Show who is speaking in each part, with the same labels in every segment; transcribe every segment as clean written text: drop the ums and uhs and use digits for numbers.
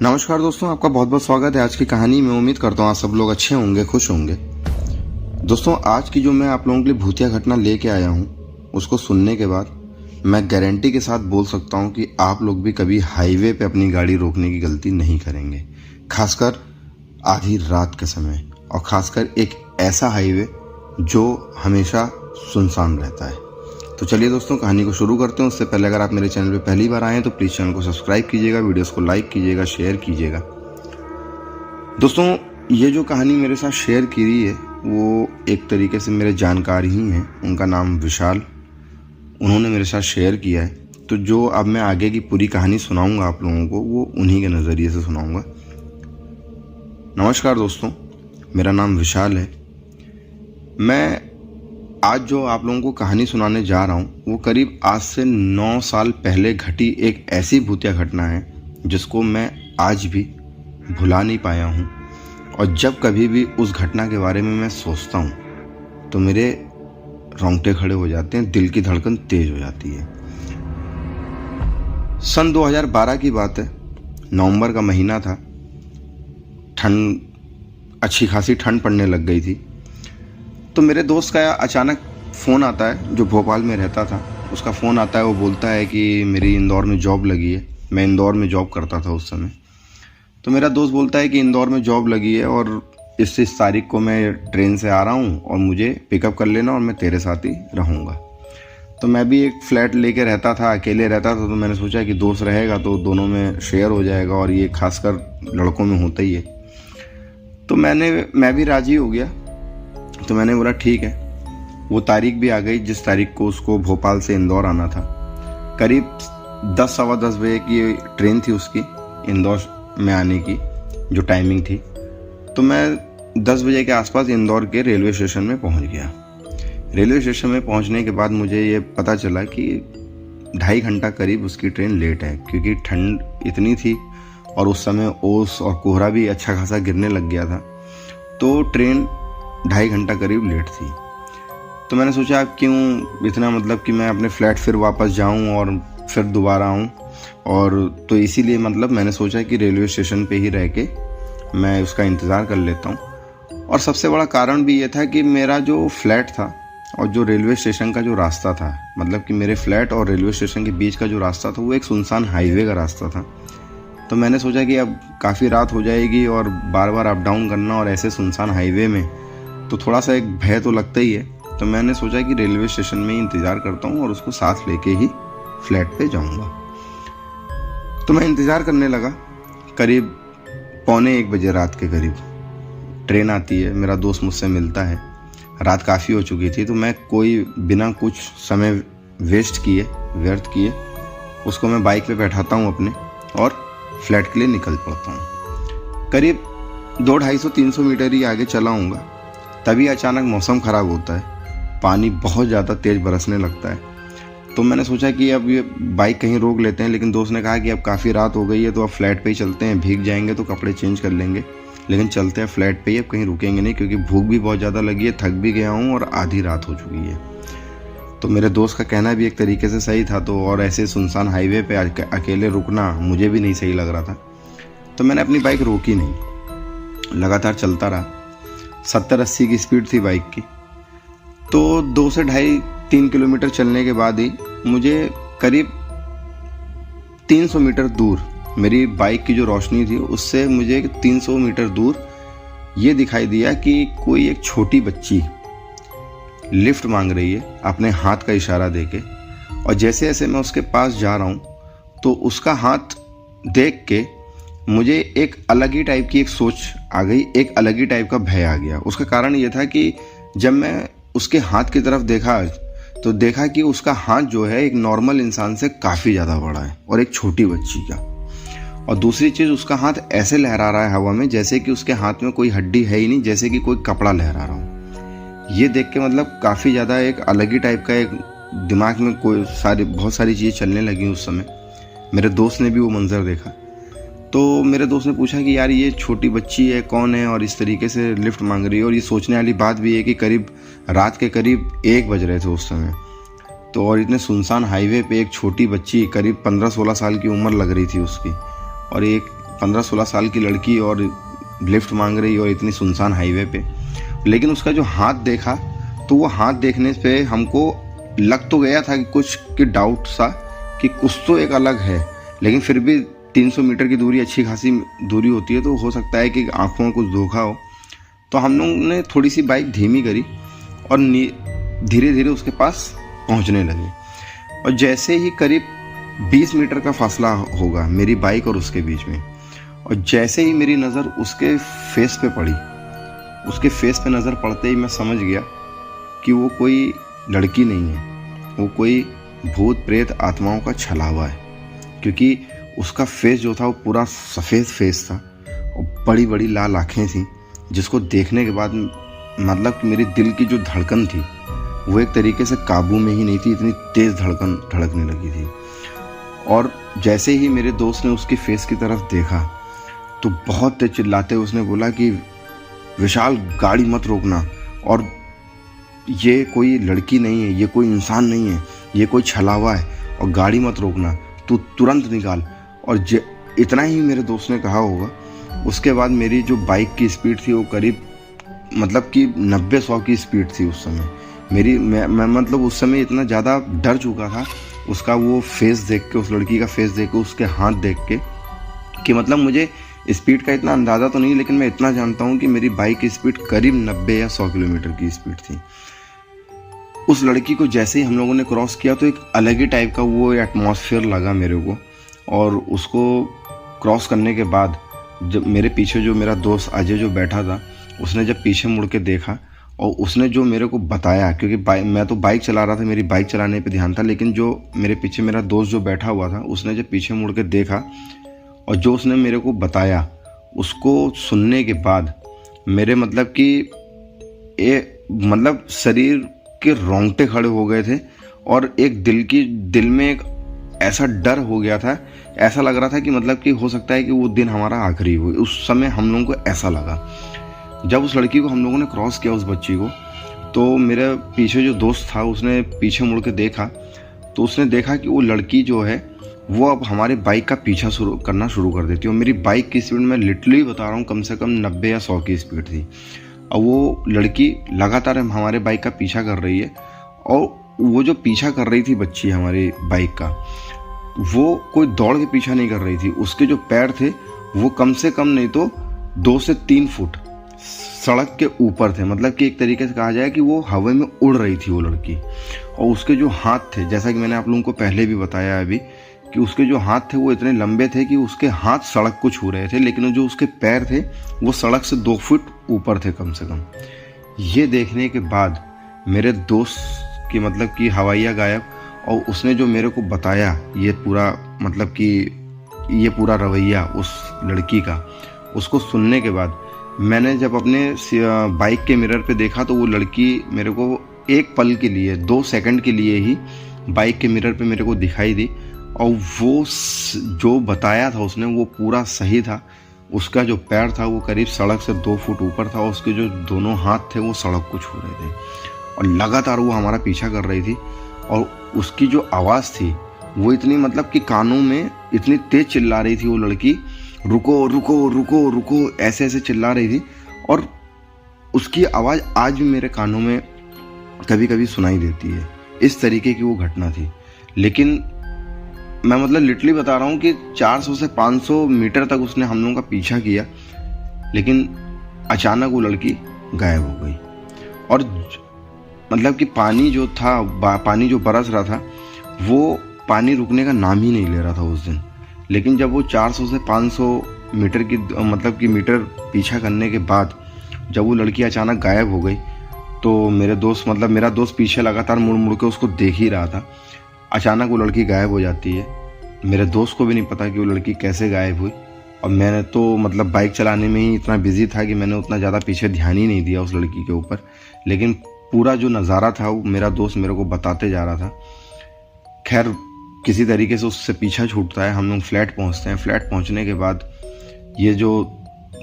Speaker 1: नमस्कार दोस्तों, आपका बहुत बहुत स्वागत है आज की कहानी में। उम्मीद करता हूँ आप सब लोग अच्छे होंगे, खुश होंगे। दोस्तों, आज की जो मैं आप लोगों के लिए भूतिया घटना लेके आया हूँ, उसको सुनने के बाद मैं गारंटी के साथ बोल सकता हूँ कि आप लोग भी कभी हाईवे पे अपनी गाड़ी रोकने की गलती नहीं करेंगे, खासकर आधी रात के समय, और खासकर एक ऐसा हाईवे जो हमेशा सुनसान रहता है। तो चलिए दोस्तों, कहानी को शुरू करते हैं। उससे पहले अगर आप मेरे चैनल पे पहली बार आए हैं तो प्लीज़ चैनल को सब्सक्राइब कीजिएगा, वीडियोस को लाइक कीजिएगा, शेयर कीजिएगा। दोस्तों, ये जो कहानी मेरे साथ शेयर की रही है वो एक तरीके से मेरे जानकार ही हैं। उनका नाम विशाल, उन्होंने मेरे साथ शेयर किया है। तो जो अब मैं आगे की पूरी कहानी सुनाऊंगा आप लोगों को, वो उन्हीं के नज़रिए से सुनाऊंगा। नमस्कार दोस्तों, मेरा नाम विशाल है। मैं आज जो आप लोगों को कहानी सुनाने जा रहा हूँ वो करीब आज से 9 साल पहले घटी एक ऐसी भूतिया घटना है जिसको मैं आज भी भुला नहीं पाया हूँ। और जब कभी भी उस घटना के बारे में मैं सोचता हूँ तो मेरे रोंगटे खड़े हो जाते हैं, दिल की धड़कन तेज हो जाती है। सन 2012 की बात है, नवंबर का महीना था। अच्छी खासी ठंड पड़ने लग गई थी। तो मेरे दोस्त का अचानक फ़ोन आता है, जो भोपाल में रहता था। उसका फ़ोन आता है, वो बोलता है कि मेरी इंदौर में जॉब लगी है। मैं इंदौर में जॉब करता था उस समय। तो मेरा दोस्त बोलता है कि इंदौर में जॉब लगी है और इस तारीख को मैं ट्रेन से आ रहा हूँ और मुझे पिकअप कर लेना और मैं तेरे साथ ही रहूँगा। तो मैं भी एक फ़्लैट लेके रहता था, अकेले रहता था। तो मैंने सोचा कि दोस्त रहेगा तो दोनों में शेयर हो जाएगा, और ये खासकर लड़कों में होता ही है। तो मैं भी राज़ी हो गया। तो मैंने बोला ठीक है। वो तारीख भी आ गई जिस तारीख को उसको भोपाल से इंदौर आना था। करीब 10 सवा 10 बजे की ट्रेन थी उसकी इंदौर में आने की, जो टाइमिंग थी। तो मैं 10 बजे के आसपास इंदौर के रेलवे स्टेशन में पहुंच गया। रेलवे स्टेशन में पहुंचने के बाद मुझे ये पता चला कि 2.5 घंटा करीब उसकी ट्रेन लेट है, क्योंकि ठंड इतनी थी और उस समय ओस और कोहरा भी अच्छा खासा गिरने लग गया था। तो ट्रेन 2.5 घंटा करीब लेट थी। तो मैंने सोचा अब क्यों इतना, मतलब कि मैं अपने फ्लैट फिर वापस जाऊं और फिर दोबारा आऊं, और तो इसीलिए मतलब मैंने सोचा कि रेलवे स्टेशन पे ही रह के मैं उसका इंतज़ार कर लेता हूं। और सबसे बड़ा कारण भी ये था कि मेरा जो फ्लैट था और जो रेलवे स्टेशन का जो रास्ता था, मतलब कि मेरे फ्लैट और रेलवे स्टेशन के बीच का जो रास्ता था वो एक सुनसान हाईवे का रास्ता था। तो मैंने सोचा कि अब काफ़ी रात हो जाएगी और बार बार अप डाउन करना और ऐसे सुनसान हाईवे में तो थोड़ा सा एक भय तो लगता ही है। तो मैंने सोचा कि रेलवे स्टेशन में ही इंतज़ार करता हूँ और उसको साथ लेके ही फ्लैट पे जाऊँगा। तो मैं इंतज़ार करने लगा। करीब 1:45 बजे रात के करीब ट्रेन आती है। मेरा दोस्त मुझसे मिलता है। रात काफ़ी हो चुकी थी, तो मैं कोई बिना कुछ समय व्यर्थ किए उसको मैं बाइक पे बैठाता हूँ अपने, और फ्लैट के लिए निकल पड़ता हूँ। करीब 200-250-300 मीटर ही आगे चला हूँगा, तभी अचानक मौसम ख़राब होता है। पानी बहुत ज़्यादा तेज़ बरसने लगता है। तो मैंने सोचा कि अब ये बाइक कहीं रोक लेते हैं, लेकिन दोस्त ने कहा कि अब काफ़ी रात हो गई है तो अब फ्लैट पे ही चलते हैं, भीग जाएंगे तो कपड़े चेंज कर लेंगे, लेकिन चलते हैं फ्लैट पे ही, अब कहीं रुकेंगे नहीं, क्योंकि भूख भी बहुत ज़्यादा लगी है, थक भी गया हूँ और आधी रात हो चुकी है। तो मेरे दोस्त का कहना भी एक तरीके से सही था। तो और ऐसे सुनसान हाईवे पे अकेले रुकना मुझे भी नहीं सही लग रहा था। तो मैंने अपनी बाइक रोकी नहीं, लगातार चलता रहा। 70-80 की स्पीड थी बाइक की। तो 2 से 2.5-3 किलोमीटर चलने के बाद ही मुझे करीब 300 मीटर दूर, मेरी बाइक की जो रोशनी थी उससे मुझे 300 मीटर दूर ये दिखाई दिया कि कोई एक छोटी बच्ची लिफ्ट मांग रही है अपने हाथ का इशारा देके। और जैसे जैसे मैं उसके पास जा रहा हूँ तो उसका हाथ देख के मुझे एक अलग ही टाइप की एक सोच आ गई, एक अलग ही टाइप का भय आ गया। उसका कारण ये था कि जब मैं उसके हाथ की तरफ देखा तो देखा कि उसका हाथ जो है एक नॉर्मल इंसान से काफ़ी ज़्यादा बड़ा है, और एक छोटी बच्ची का। और दूसरी चीज़, उसका हाथ ऐसे लहरा रहा है हवा में जैसे कि उसके हाथ में कोई हड्डी है ही नहीं, जैसे कि कोई कपड़ा लहरा रहा हो। ये देख के मतलब काफ़ी ज़्यादा एक अलग ही टाइप का एक दिमाग में बहुत सारी चीज़ें चलने लगी उस समय। मेरे दोस्त ने भी वो मंज़र देखा। तो मेरे दोस्त ने पूछा कि यार ये छोटी बच्ची है, कौन है, और इस तरीके से लिफ्ट मांग रही है। और ये सोचने वाली बात भी है कि करीब रात के करीब 1 बज रहे थे उस समय। तो और इतने सुनसान हाईवे पे एक छोटी बच्ची, करीब 15-16 साल की उम्र लग रही थी उसकी, और एक 15-16 साल की लड़की और लिफ्ट मांग रही और इतनी सुनसान हाईवे पे। लेकिन उसका जो हाथ देखा तो वो हाथ देखने पे हमको लग तो गया था कि कुछ कि डाउट सा कि कुछ तो एक अलग है, लेकिन फिर भी 300 मीटर की दूरी अच्छी खासी दूरी होती है, तो हो सकता है कि आंखों में कुछ धोखा हो। तो हम लोगों ने थोड़ी सी बाइक धीमी करी और धीरे धीरे उसके पास पहुंचने लगे। और जैसे ही करीब 20 मीटर का फासला होगा मेरी बाइक और उसके बीच में, और जैसे ही मेरी नज़र उसके फेस पे पड़ी, उसके फेस पे नज़र पड़ते ही मैं समझ गया कि वो कोई लड़की नहीं है, वो कोई भूत प्रेत आत्माओं का छलावा है। क्योंकि उसका फेस जो था वो पूरा सफ़ेद फेस था और बड़ी बड़ी लाल आँखें थीं, जिसको देखने के बाद मतलब कि मेरी दिल की जो धड़कन थी वो एक तरीके से काबू में ही नहीं थी, इतनी तेज़ धड़कन धड़कने लगी थी। और जैसे ही मेरे दोस्त ने उसके फेस की तरफ देखा तो बहुत तेज चिल्लाते उसने बोला कि विशाल, गाड़ी मत रोकना, और ये कोई लड़की नहीं है, ये कोई इंसान नहीं है, ये कोई छलावा है, और गाड़ी मत रोकना, तू तुरंत निकाल। और इतना ही मेरे दोस्त ने कहा होगा। उसके बाद मेरी जो बाइक की स्पीड थी वो करीब मतलब कि 90-100 की स्पीड थी उस समय मेरी। मैं मतलब उस समय इतना ज़्यादा डर चुका था उसका वो फेस देख के, उस लड़की का फेस देख के, उसके हाथ देख के, कि मतलब मुझे स्पीड का इतना अंदाज़ा तो नहीं, लेकिन मैं इतना जानता हूँ कि मेरी बाइक की स्पीड करीब 90 या 100 किलोमीटर की स्पीड थी। उस लड़की को जैसे ही हम लोगों ने क्रॉस किया तो एक अलग ही टाइप का वो एटमॉस्फेयर लगा मेरे को। और उसको क्रॉस करने के बाद जब मेरे पीछे जो मेरा दोस्त अजय जो बैठा था, उसने जब पीछे मुड़ के देखा और उसने जो मेरे को बताया, क्योंकि मैं तो बाइक चला रहा था, मेरी बाइक चलाने पे ध्यान था, लेकिन जो मेरे पीछे मेरा दोस्त जो बैठा हुआ था उसने जब पीछे मुड़ के देखा और जो उसने मेरे को बताया, उसको सुनने के बाद मेरे मतलब कि मतलब शरीर के रोंगटे खड़े हो गए थे और एक दिल में एक ऐसा डर हो गया था, ऐसा लग रहा था कि मतलब कि हो सकता है कि वो दिन हमारा आखिरी हो। उस समय हम लोगों को ऐसा लगा। जब उस लड़की को हम लोगों ने क्रॉस किया, उस बच्ची को, तो मेरे पीछे जो दोस्त था उसने पीछे मुड़ के देखा तो उसने देखा कि वो लड़की जो है वो अब हमारे बाइक का पीछा करना शुरू कर देती है। और मेरी बाइक की स्पीड मैं लिटरली बता रहा हूँ कम से कम 90 या 100 की स्पीड थी। और वो लड़की लगातार हमारे बाइक का पीछा कर रही है। और वो जो पीछा कर रही थी बच्ची हमारी बाइक का, वो कोई दौड़ के पीछा नहीं कर रही थी। उसके जो पैर थे वो कम से कम नहीं तो 2 से 3 फुट सड़क के ऊपर थे। मतलब कि एक तरीके से कहा जाए कि वो हवा में उड़ रही थी वो लड़की। और उसके जो हाथ थे, जैसा कि मैंने आप लोगों को पहले भी बताया अभी, कि उसके जो हाथ थे वो इतने लंबे थे कि उसके हाथ सड़क को छू रहे थे, लेकिन जो उसके पैर थे वो सड़क से 2 फुट ऊपर थे कम से कम। ये देखने के बाद मेरे दोस्त की मतलब कि हवाइया गायब। और उसने जो मेरे को बताया ये पूरा मतलब कि ये पूरा रवैया उस लड़की का, उसको सुनने के बाद मैंने जब अपने बाइक के मिरर पे देखा तो वो लड़की मेरे को एक पल के लिए, 2 सेकंड के लिए ही बाइक के मिरर पे मेरे को दिखाई दी। और वो जो बताया था उसने वो पूरा सही था। उसका जो पैर था वो करीब सड़क से 2 फुट ऊपर था और उसके जो दोनों हाथ थे वो सड़क को छू रहे थे और लगातार वो हमारा पीछा कर रही थी। और उसकी जो आवाज़ थी वो इतनी मतलब कि कानों में इतनी तेज चिल्ला रही थी वो लड़की, रुको रुको रुको रुको, ऐसे ऐसे चिल्ला रही थी। और उसकी आवाज़ आज भी मेरे कानों में कभी कभी सुनाई देती है। इस तरीके की वो घटना थी। लेकिन मैं मतलब लिटरली बता रहा हूँ कि 400 से 500 मीटर तक उसने हम लोगों का पीछा किया, लेकिन अचानक वो लड़की गायब हो गई। और मतलब कि पानी जो था, पानी जो बरस रहा था, वो पानी रुकने का नाम ही नहीं ले रहा था उस दिन। लेकिन जब वो 400 से 500 मीटर की मतलब कि मीटर पीछा करने के बाद जब वो लड़की अचानक गायब हो गई तो मेरा दोस्त पीछे लगातार मुड़ मुड़ के उसको देख ही रहा था। अचानक वो लड़की गायब हो जाती है। मेरे दोस्त को भी नहीं पता कि वो लड़की कैसे गायब हुई। और मैंने तो मतलब बाइक चलाने में ही इतना बिजी था कि मैंने उतना ज़्यादा पीछे ध्यान ही नहीं दिया उस लड़की के ऊपर। लेकिन पूरा जो नज़ारा था वो मेरा दोस्त मेरे को बताते जा रहा था। खैर किसी तरीके से उससे पीछा छूटता है, हम लोग फ्लैट पहुंचते हैं। फ्लैट पहुंचने के बाद ये जो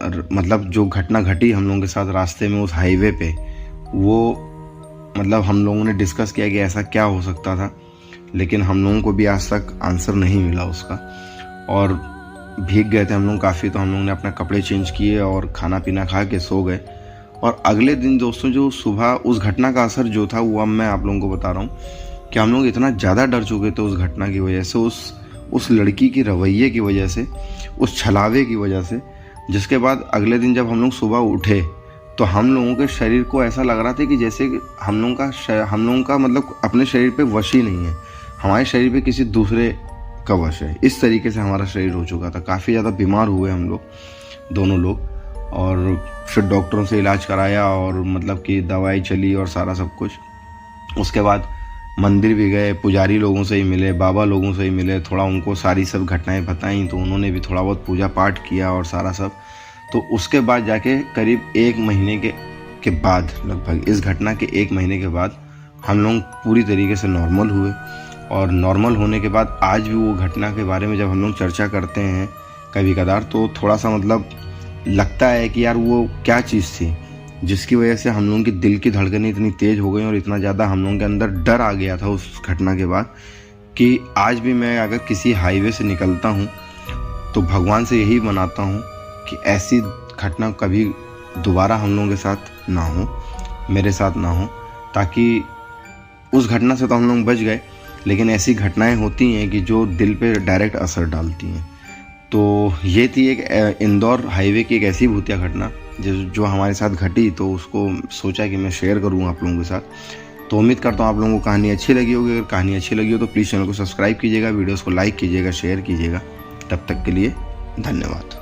Speaker 1: मतलब जो घटना घटी हम लोगों के साथ रास्ते में उस हाईवे पे, वो मतलब हम लोगों ने डिस्कस किया कि ऐसा क्या हो सकता था, लेकिन हम लोगों को भी आज तक आंसर नहीं मिला उसका। और भीग गए थे हम लोग काफ़ी, तो हम लोग ने अपना कपड़े चेंज किए और खाना पीना खा के सो गए। और अगले दिन दोस्तों जो सुबह उस घटना का असर जो था वो अब मैं आप लोगों को बता रहा हूँ कि हम लोग इतना ज़्यादा डर चुके थे उस घटना की वजह से, उस लड़की की रवैये की वजह से, उस छलावे की वजह से, जिसके बाद अगले दिन जब हम लोग सुबह उठे तो हम लोगों के शरीर को ऐसा लग रहा था कि जैसे हम लोगों का मतलब अपने शरीर पे वश ही नहीं है, हमारे शरीर पे किसी दूसरे का वश है। इस तरीके से हमारा शरीर हो चुका था। काफ़ी ज़्यादा बीमार हुए हम लोग दोनों लोग, और फिर डॉक्टरों से इलाज कराया और मतलब कि दवाई चली और सारा सब कुछ। उसके बाद मंदिर भी गए, पुजारी लोगों से ही मिले, बाबा लोगों से ही मिले, थोड़ा उनको सारी सब घटनाएं बताई तो उन्होंने भी थोड़ा बहुत पूजा पाठ किया और सारा सब। तो उसके बाद जाके करीब 1 महीने के बाद, लगभग इस घटना के 1 महीने के बाद हम लोग पूरी तरीके से नॉर्मल हुए। और नॉर्मल होने के बाद आज भी वो घटना के बारे में जब हम लोग चर्चा करते हैं कभी कदार, तो थोड़ा सा मतलब लगता है कि यार वो क्या चीज़ थी जिसकी वजह से हम लोगों की दिल की धड़कनें इतनी तेज़ हो गई और इतना ज़्यादा हम लोगों के अंदर डर आ गया था उस घटना के बाद, कि आज भी मैं अगर किसी हाईवे से निकलता हूँ तो भगवान से यही मनाता हूँ कि ऐसी घटना कभी दोबारा हम लोगों के साथ ना हो, मेरे साथ ना हो। ताकि उस घटना से तो हम लोग बच गए, लेकिन ऐसी घटनाएं होती हैं कि जो दिल पे डायरेक्ट असर डालती हैं। तो ये थी एक इंदौर हाईवे की एक ऐसी भूतिया घटना जो हमारे साथ घटी, तो उसको सोचा कि मैं शेयर करूँ आप लोगों के साथ। तो उम्मीद करता हूँ आप लोगों को कहानी अच्छी लगी होगी। अगर कहानी अच्छी लगी हो तो प्लीज़ चैनल को सब्सक्राइब कीजिएगा, वीडियोज़ को लाइक कीजिएगा, शेयर कीजिएगा। तब तक के लिए धन्यवाद।